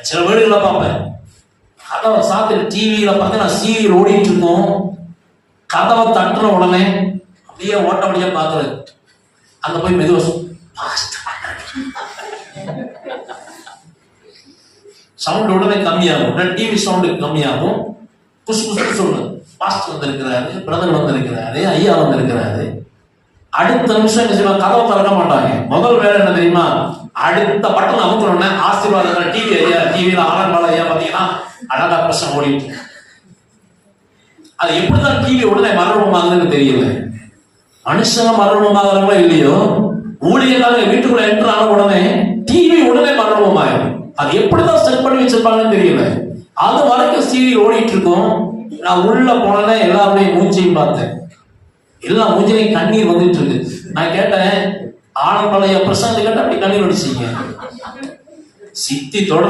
சில வீடுகளை பார்ப்பேன், கதவை சாத்திட்டு டிவியில பார்த்தீங்கன்னா சீரியல் ஓடிட்டு இருக்கும், கதவை தட்டுற உடனே அப்படியே ஓட்டப்படியா பாக்குறது, அங்க போய் மெதுவா சவுண்ட் உடனே கம்மியாகும், டிவி சவுண்டு கம்மியாகும், புஷ் புஷ் சொல்லு, பாஸ்டர் வந்திருக்கிறாரு, பிரதர் வந்திருக்கிறாரு, ஐயா வந்திருக்கிறாரு. அடுத்த நிமிஷம் என்ன செய்வாங்க, கதவை திறக்க மாட்டாங்க. முதல் வேலை என்ன தெரியுமா, அடுத்த பட்டன் அமுக்கணும்னா ஆசீர்வாதங்கள் டிவி ஐயா, டிவியில ஆரம்பால ஐயா பாத்தீங்கன்னா அழகா பிரச்சனை ஓடிட்டு. அது எப்படிதான் டிவி உடனே மரணமாகுதுன்னு தெரியல. மனுஷங்க மரணமாகறவங்களோ இல்லையோ, ஊழியர்களாக வீட்டுக்குள்ள என்ட்ரு ஆன உடனே டிவி உடனே மரணமாயிடும். அது எப்படிதான் செட் பண்ணி வச்சிருப்பாங்கன்னு தெரியல. அது வரைக்கும் சீரியல் ஓடிட்டு இருக்கும். நான் உள்ள போனேன்னா எல்லாருடைய மூஞ்சையும் பார்த்தேன், எல்லா மூஞ்சிலையும் கண்ணீர் வந்துட்டு இருக்கு. நான் கேட்டேன், ஆனந்தலைய பிரசாந்த் கேட்ட அப்படி கண்ணீர் அடிச்சீங்க? சித்தி தொடர்